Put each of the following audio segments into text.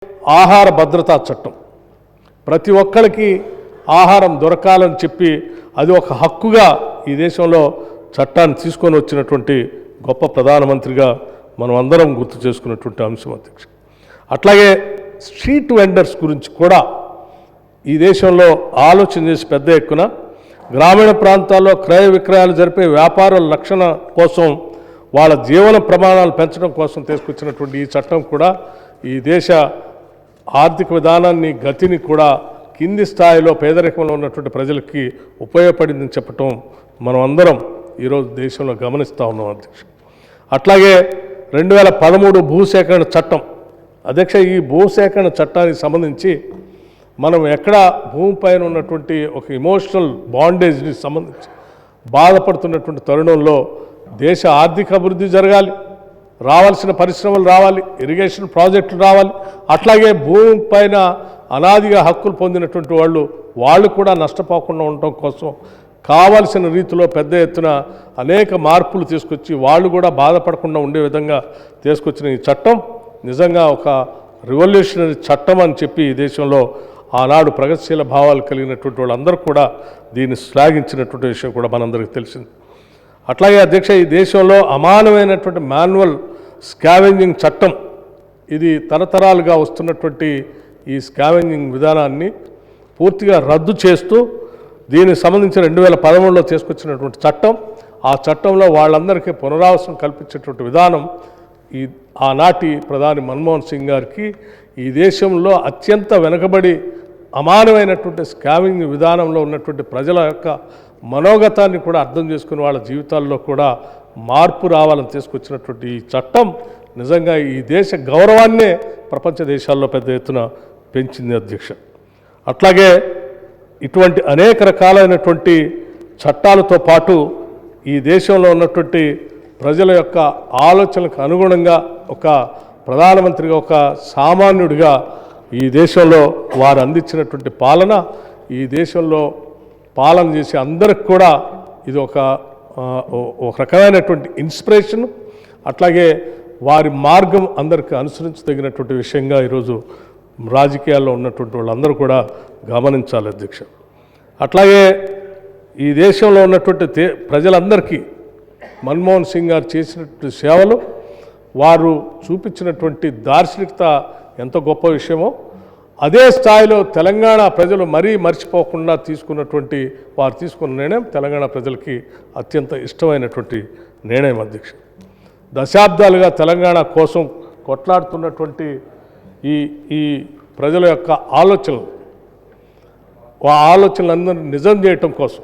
ఆహార భద్రతా చట్టం. ప్రతి ఒక్కరికి ఆహారం దొరకాలని చెప్పి అది ఒక హక్కుగా ఈ దేశంలో చట్టాన్ని తీసుకొని వచ్చినటువంటి గొప్ప ప్రధానమంత్రిగా మనం అందరం గుర్తు చేసుకున్నటువంటి అంశం అధ్యక్ష. అట్లాగే స్ట్రీట్ వెండర్స్ గురించి కూడా ఈ దేశంలో ఆలోచన చేసి పెద్ద ఎత్తున గ్రామీణ ప్రాంతాల్లో క్రయ విక్రయాలు జరిపే వ్యాపారుల రక్షణ కోసం వాళ్ళ జీవన ప్రమాణాలు పెంచడం కోసం తీసుకొచ్చినటువంటి ఈ చట్టం కూడా ఈ దేశ ఆర్థిక విధానాన్ని గతిని కూడా కింది స్థాయిలో పేదరికంలో ఉన్నటువంటి ప్రజలకి ఉపయోగపడిందని చెప్పటం మనం అందరం ఈరోజు దేశంలో గమనిస్తూ ఉన్నాం అధ్యక్ష. అట్లాగే 2013 భూసేకరణ చట్టం అధ్యక్ష. ఈ భూసేకరణ చట్టానికి సంబంధించి మనం ఎక్కడ భూమిపైన ఉన్నటువంటి ఒక ఎమోషనల్ బాండేజ్ని సంబంధించి బాధపడుతున్నటువంటి తరుణంలో దేశ ఆర్థిక అభివృద్ధి జరగాలి, రావాల్సిన పరిశ్రమలు రావాలి, ఇరిగేషన్ ప్రాజెక్టులు రావాలి. అట్లాగే భూమిపైన అనాదిగా హక్కులు పొందినటువంటి వాళ్ళు కూడా నష్టపోకుండా ఉండటం కోసం కావాల్సిన రీతిలో పెద్ద ఎత్తున అనేక మార్పులు తీసుకొచ్చి వాళ్ళు కూడా బాధపడకుండా ఉండే విధంగా తీసుకొచ్చిన ఈ చట్టం నిజంగా ఒక రివల్యూషనరీ చట్టం అని చెప్పి ఈ దేశంలో ఆనాడు ప్రగతిశీల భావాలు కలిగినటువంటి వాళ్ళందరూ కూడా దీన్ని శ్లాఘించినటువంటి విషయం కూడా మనందరికీ తెలిసింది. అట్లాగే అధ్యక్ష, ఈ దేశంలో అమానమైనటువంటి మాన్యువల్ స్కావెంజింగ్ చట్టం, ఇది తరతరాలుగా వస్తున్నటువంటి ఈ స్కావెంజింగ్ విధానాన్ని పూర్తిగా రద్దు చేస్తూ దీనికి సంబంధించి 2013లో తీసుకొచ్చినటువంటి చట్టం, ఆ చట్టంలో వాళ్ళందరికీ పునరావాసం కల్పించేటువంటి విధానం ఈ ఆనాటి ప్రధాని మన్మోహన్ సింగ్ గారికి ఈ దేశంలో అత్యంత వెనుకబడి అమానమైనటువంటి స్కావింగ్ విధానంలో ఉన్నటువంటి ప్రజల యొక్క మనోగతాన్ని కూడా అర్థం చేసుకుని వాళ్ళ జీవితాల్లో కూడా మార్పు రావాలని తీసుకొచ్చినటువంటి ఈ చట్టం నిజంగా ఈ దేశ గౌరవాన్నే ప్రపంచ దేశాల్లో పెద్ద ఎత్తున పెంచింది అధ్యక్ష. అట్లాగే ఇటువంటి అనేక రకాలైనటువంటి చట్టాలతో పాటు ఈ దేశంలో ఉన్నటువంటి ప్రజల యొక్క ఆలోచనలకు అనుగుణంగా ఒక ప్రధానమంత్రిగా ఒక సామాన్యుడిగా ఈ దేశంలో వారు అందించినటువంటి పాలన ఈ దేశంలో పాలన చేసే అందరికి కూడా ఇది ఒక రకమైనటువంటి ఇన్స్పిరేషన్. అట్లాగే వారి మార్గం అందరికీ అనుసరించదగినటువంటి విషయంగా ఈరోజు రాజకీయాల్లో ఉన్నటువంటి వాళ్ళందరూ కూడా గమనించాలి అధ్యక్ష. అట్లాగే ఈ దేశంలో ఉన్నటువంటి ప్రజలందరికీ మన్మోహన్ సింగ్ గారు చేసినటువంటి సేవలు, వారు చూపించినటువంటి దార్శనికత ఎంత గొప్ప విషయమో అదే స్థాయిలో తెలంగాణ ప్రజలు మరీ మర్చిపోకుండా వారు తీసుకున్న నిర్ణయం తెలంగాణ ప్రజలకి అత్యంత ఇష్టమైనటువంటి నిర్ణయం అధ్యక్ష. దశాబ్దాలుగా తెలంగాణ కోసం కొట్లాడుతున్నటువంటి ఈ ప్రజల యొక్క ఆలోచనలందరినీ నిజం చేయటం కోసం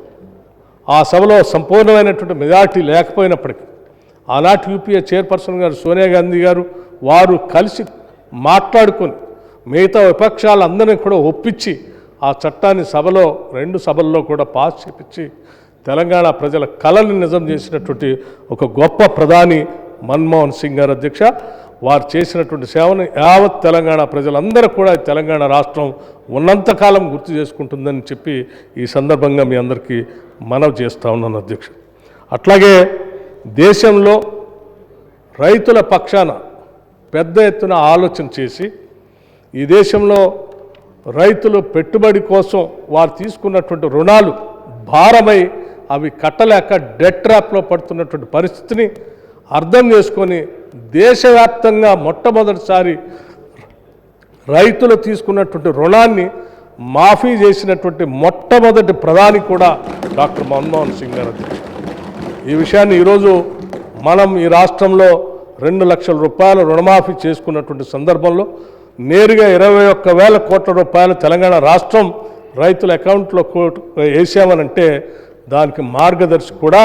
ఆ సభలో సంపూర్ణమైనటువంటి మెజార్టీ లేకపోయినప్పటికీ ఆనాటి యూపీఏ చైర్పర్సన్ గారు సోనియా గాంధీ గారు వారు కలిసి మాట్లాడుకొని మిగతా విపక్షాలందరినీ కూడా ఒప్పించి ఆ చట్టాన్ని రెండు సభల్లో కూడా పాస్ చేపించి తెలంగాణ ప్రజల కళని నిజం చేసినటువంటి ఒక గొప్ప ప్రధాని మన్మోహన్ సింగ్ గారు అధ్యక్ష. వారు చేసినటువంటి సేవను యావత్ తెలంగాణ ప్రజలందరూ కూడా తెలంగాణ రాష్ట్రం ఉన్నంతకాలం గుర్తు చేసుకుంటుందని చెప్పి ఈ సందర్భంగా మీ అందరికీ మనవి చేస్తూ ఉన్నాను అధ్యక్ష. అట్లాగే దేశంలో రైతుల పక్షాన పెద్ద ఎత్తున ఆలోచన చేసి ఈ దేశంలో రైతులు పెట్టుబడి కోసం వారు తీసుకున్నటువంటి రుణాలు భారమై అవి కట్టలేక డెట్ ట్రాప్లో పడుతున్నటువంటి పరిస్థితిని అర్థం చేసుకొని దేశవ్యాప్తంగా మొట్టమొదటిసారి రైతులు తీసుకున్నటువంటి రుణాన్ని మాఫీ చేసినటువంటి మొట్టమొదటి ప్రధాని కూడా డాక్టర్ మన్మోహన్ సింగ్ గారు. ఈ విషయాన్ని ఈరోజు మనం ఈ రాష్ట్రంలో 2 లక్షల రూపాయల రుణమాఫీ చేసుకున్నటువంటి సందర్భంలో నేరుగా 21,000 కోట్ల రూపాయలు తెలంగాణ రాష్ట్రం రైతుల అకౌంట్లో వేసామనంటే దానికి మార్గదర్శి కూడా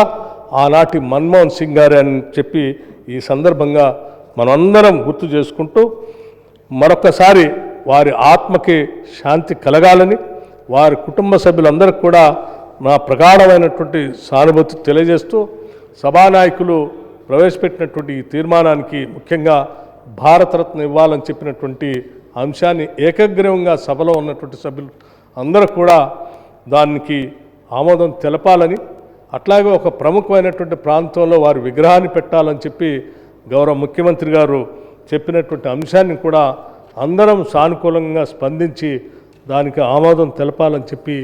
ఆనాటి మన్మోహన్ సింగ్ గారే అని చెప్పి ఈ సందర్భంగా మనందరం గుర్తు చేసుకుంటూ మరొకసారి వారి ఆత్మకి శాంతి కలగాలని వారి కుటుంబ సభ్యులందరికీ కూడా నా ప్రగాఢమైనటువంటి సానుభూతి తెలియజేస్తూ సభానాయకులు ప్రవేశపెట్టినటువంటి ఈ తీర్మానానికి ముఖ్యంగా భారతరత్న ఇవ్వాలని చెప్పినటువంటి అంశాన్ని ఏకగ్రీవంగా సభలో ఉన్నటువంటి సభ్యులు అందరూ కూడా దానికి ఆమోదం తెలపాలని, అట్లాగే ఒక ప్రముఖమైనటువంటి ప్రాంతంలో వారి విగ్రహాన్ని పెట్టాలని చెప్పి గౌరవ ముఖ్యమంత్రి గారు చెప్పినటువంటి అంశాన్ని కూడా అందరం సానుకూలంగా స్పందించి దానికి ఆమోదం తెలపాలని చెప్పి